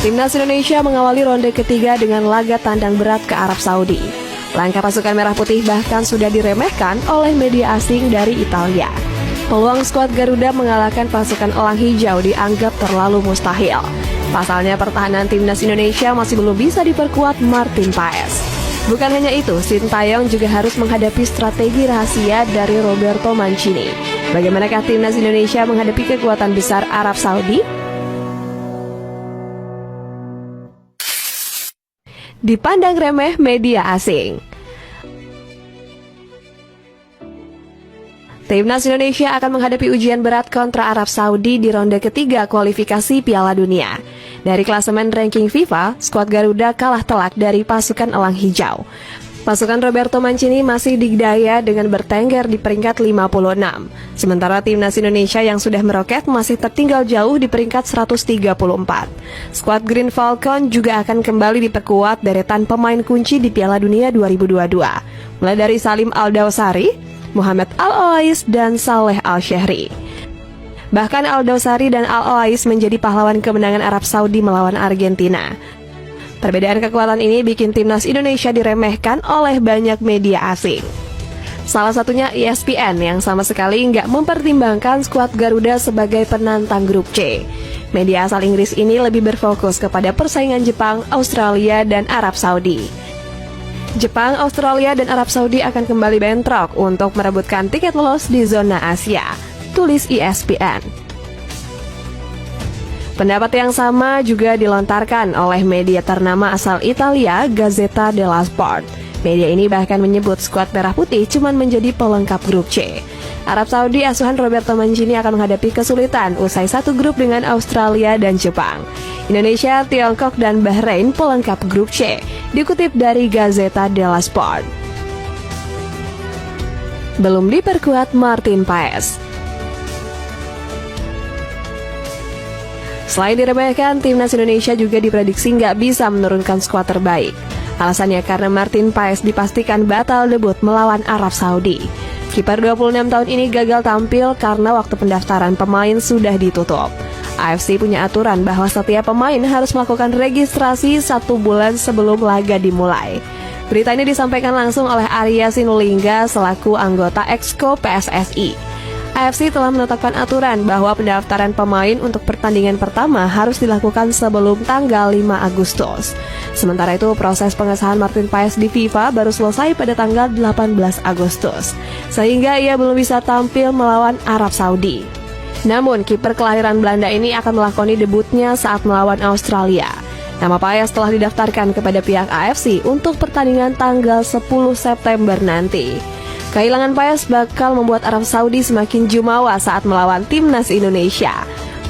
Timnas Indonesia mengawali ronde ketiga dengan laga tandang berat ke Arab Saudi. Langkah pasukan merah putih bahkan sudah diremehkan oleh media asing dari Italia. Peluang skuad Garuda mengalahkan pasukan elang hijau dianggap terlalu mustahil. Pasalnya pertahanan Timnas Indonesia masih belum bisa diperkuat Martin Paes. Bukan hanya itu, Sintayong juga harus menghadapi strategi rahasia dari Roberto Mancini. Bagaimanakah Timnas Indonesia menghadapi kekuatan besar Arab Saudi? Dipandang remeh media asing. Timnas Indonesia akan menghadapi ujian berat kontra Arab Saudi di ronde ketiga kualifikasi Piala Dunia. Dari klasemen ranking FIFA, skuad Garuda kalah telak dari pasukan elang hijau. Pasukan Roberto Mancini masih didaya dengan bertengger di peringkat 56. Sementara Timnas Indonesia yang sudah meroket masih tertinggal jauh di peringkat 134. Skuad Green Falcon juga akan kembali diperkuat deretan pemain kunci di Piala Dunia 2022. Mulai dari Salim Al-Dawsari, Muhammad Al-Olais, dan Saleh Al-Shehri. Bahkan Al-Dawsari dan Al-Olais menjadi pahlawan kemenangan Arab Saudi melawan Argentina. Perbedaan kekuatan ini bikin Timnas Indonesia diremehkan oleh banyak media asing. Salah satunya ESPN yang sama sekali nggak mempertimbangkan skuad Garuda sebagai penantang grup C. Media asal Inggris ini lebih berfokus kepada persaingan Jepang, Australia, dan Arab Saudi. Jepang, Australia, dan Arab Saudi akan kembali bentrok untuk merebutkan tiket lolos di zona Asia, tulis ESPN. Pendapat yang sama juga dilontarkan oleh media ternama asal Italia, Gazzetta dello Sport. Media ini bahkan menyebut skuad merah putih cuma menjadi pelengkap grup C. Arab Saudi asuhan Roberto Mancini akan menghadapi kesulitan usai satu grup dengan Australia dan Jepang. Indonesia, Tiongkok, dan Bahrain pelengkap grup C, dikutip dari Gazzetta dello Sport. Belum diperkuat Martin Paes. Selain diremehkan, Timnas Indonesia juga diprediksi nggak bisa menurunkan skuad terbaik. Alasannya karena Martin Paes dipastikan batal debut melawan Arab Saudi. Kiper 26 tahun ini gagal tampil karena waktu pendaftaran pemain sudah ditutup. AFC punya aturan bahwa setiap pemain harus melakukan registrasi 1 bulan sebelum laga dimulai. Berita ini disampaikan langsung oleh Arya Sinulinga selaku anggota Exco PSSI. AFC telah menetapkan aturan bahwa pendaftaran pemain untuk pertandingan pertama harus dilakukan sebelum tanggal 5 Agustus. Sementara itu, proses pengesahan Martin Paes di FIFA baru selesai pada tanggal 18 Agustus, sehingga ia belum bisa tampil melawan Arab Saudi. Namun, kiper kelahiran Belanda ini akan melakoni debutnya saat melawan Australia. Nama Paes telah didaftarkan kepada pihak AFC untuk pertandingan tanggal 10 September nanti. Kehilangan Paes bakal membuat Arab Saudi semakin jumawa saat melawan Timnas Indonesia.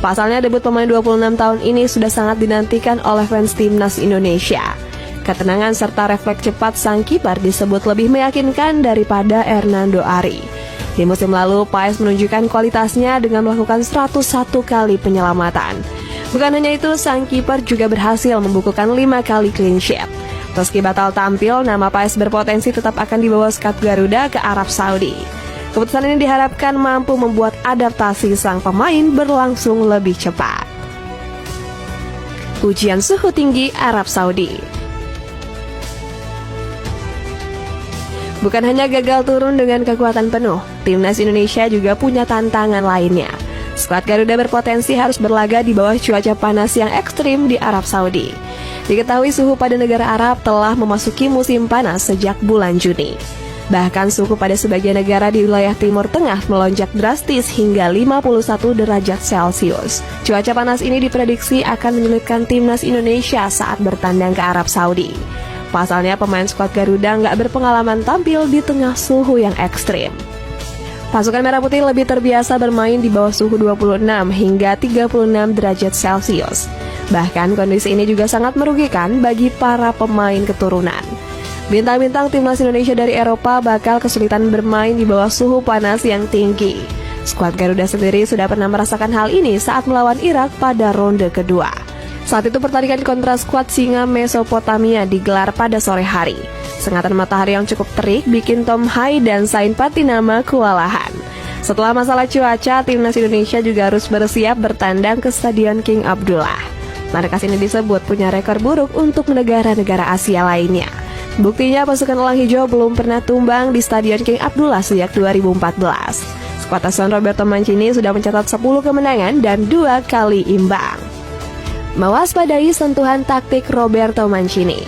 Pasalnya debut pemain 26 tahun ini sudah sangat dinantikan oleh fans Timnas Indonesia. Ketenangan serta refleks cepat sang kiper disebut lebih meyakinkan daripada Hernando Ari. Di musim lalu, Paes menunjukkan kualitasnya dengan melakukan 101 kali penyelamatan. Bukan hanya itu, sang kiper juga berhasil membukukan 5 kali clean sheet. Meski batal tampil, nama Paes berpotensi tetap akan dibawa skuad Garuda ke Arab Saudi. Keputusan ini diharapkan mampu membuat adaptasi sang pemain berlangsung lebih cepat. Ujian suhu tinggi Arab Saudi. Bukan hanya gagal turun dengan kekuatan penuh, Timnas Indonesia juga punya tantangan lainnya. Skuad Garuda berpotensi harus berlaga di bawah cuaca panas yang ekstrim di Arab Saudi. Diketahui suhu pada negara Arab telah memasuki musim panas sejak bulan Juni. Bahkan suhu pada sebagian negara di wilayah Timur Tengah melonjak drastis hingga 51 derajat Celcius. Cuaca panas ini diprediksi akan menyulitkan Timnas Indonesia saat bertandang ke Arab Saudi. Pasalnya pemain skuad Garuda nggak berpengalaman tampil di tengah suhu yang ekstrim. Pasukan Merah Putih lebih terbiasa bermain di bawah suhu 26 hingga 36 derajat Celcius. Bahkan kondisi ini juga sangat merugikan bagi para pemain keturunan. Bintang-bintang Timnas Indonesia dari Eropa bakal kesulitan bermain di bawah suhu panas yang tinggi. Skuad Garuda sendiri sudah pernah merasakan hal ini saat melawan Irak pada ronde kedua. Saat itu pertandingan kontra skuad Singa Mesopotamia digelar pada sore hari. Sengatan matahari yang cukup terik bikin Tom Hai dan Sain Patinama kewalahan. Setelah masalah cuaca, Timnas Indonesia juga harus bersiap bertandang ke Stadion King Abdullah. Markas ini disebut punya rekor buruk untuk negara-negara Asia lainnya. Buktinya pasukan Elang Hijau belum pernah tumbang di Stadion King Abdullah sejak 2014. Skuad asuhan Roberto Mancini sudah mencatat 10 kemenangan dan 2 kali imbang. Mewaspadai sentuhan taktik Roberto Mancini.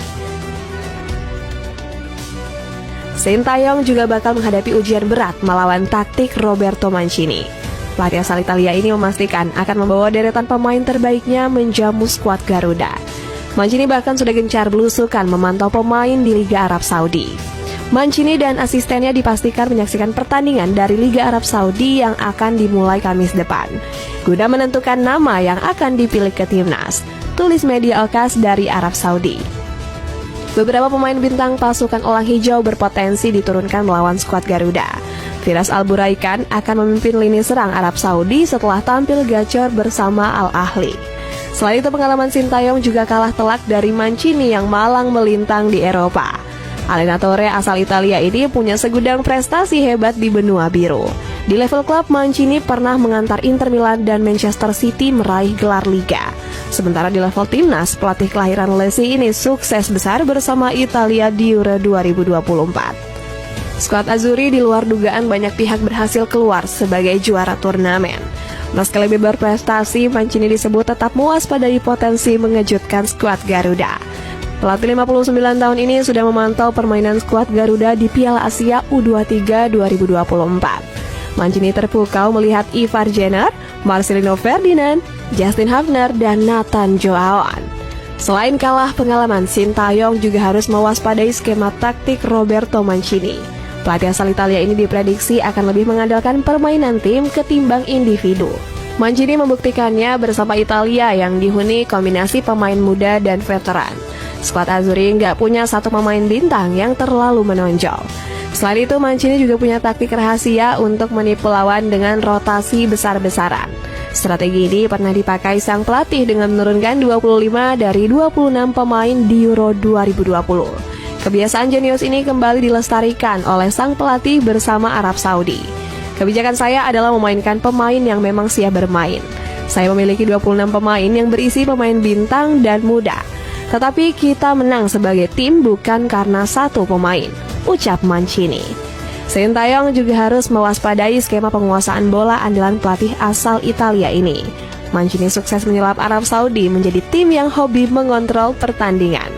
Sintayong juga bakal menghadapi ujian berat melawan taktik Roberto Mancini. Pelatih asal Italia ini memastikan akan membawa deretan pemain terbaiknya menjamu skuad Garuda. Mancini bahkan sudah gencar belusukan memantau pemain di Liga Arab Saudi. Mancini dan asistennya dipastikan menyaksikan pertandingan dari Liga Arab Saudi yang akan dimulai Kamis depan, guna menentukan nama yang akan dipilih ke timnas, tulis media Okas dari Arab Saudi. Beberapa pemain bintang pasukan Elang Hijau berpotensi diturunkan melawan skuad Garuda. Firas Al-Buraikan akan memimpin lini serang Arab Saudi setelah tampil gacor bersama Al-Ahli. Selain itu, pengalaman Sintayong juga kalah telak dari Mancini yang malang melintang di Eropa. Allenatore asal Italia ini punya segudang prestasi hebat di benua biru. Di level klub, Mancini pernah mengantar Inter Milan dan Manchester City meraih gelar Liga. Sementara di level timnas, pelatih kelahiran Lesi ini sukses besar bersama Italia di Euro 2024. Skuad Azzurri di luar dugaan banyak pihak berhasil keluar sebagai juara turnamen. Meski lebih berprestasi, Mancini disebut tetap mewaspadai potensi mengejutkan skuad Garuda. Pelatih 59 tahun ini sudah memantau permainan skuad Garuda di Piala Asia U23 2024. Mancini terpukau melihat Ivar Jenner, Marcelino Ferdinand, Justin Hafner, dan Nathan Joaon. Selain kalah pengalaman, Sintayong juga harus mewaspadai skema taktik Roberto Mancini. Pelatih asal Italia ini diprediksi akan lebih mengandalkan permainan tim ketimbang individu. Mancini membuktikannya bersama Italia yang dihuni kombinasi pemain muda dan veteran. Skuad Azzurri nggak punya satu pemain bintang yang terlalu menonjol. Selain itu, Mancini juga punya taktik rahasia untuk menipu lawan dengan rotasi besar-besaran. Strategi ini pernah dipakai sang pelatih dengan menurunkan 25 dari 26 pemain di Euro 2020. Kebiasaan jenius ini kembali dilestarikan oleh sang pelatih bersama Arab Saudi. Kebijakan saya adalah memainkan pemain yang memang siap bermain. Saya memiliki 26 pemain yang berisi pemain bintang dan muda. Tetapi kita menang sebagai tim bukan karena satu pemain, ucap Mancini. Sintayong juga harus mewaspadai skema penguasaan bola andalan pelatih asal Italia ini. Mancini sukses menyulap Arab Saudi menjadi tim yang hobi mengontrol pertandingan.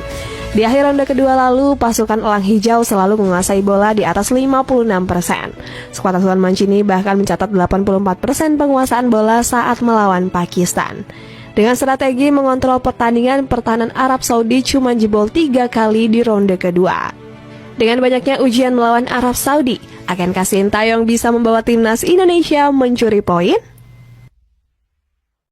Di akhir ronde kedua lalu, pasukan Elang Hijau selalu menguasai bola di atas 56%. Skuad asuhan Mancini bahkan mencatat 84% penguasaan bola saat melawan Pakistan. Dengan strategi mengontrol pertandingan, pertahanan Arab Saudi cuma jebol 3 kali di ronde kedua. Dengan banyaknya ujian melawan Arab Saudi, akankah Sintayong bisa membawa timnas Indonesia mencuri poin?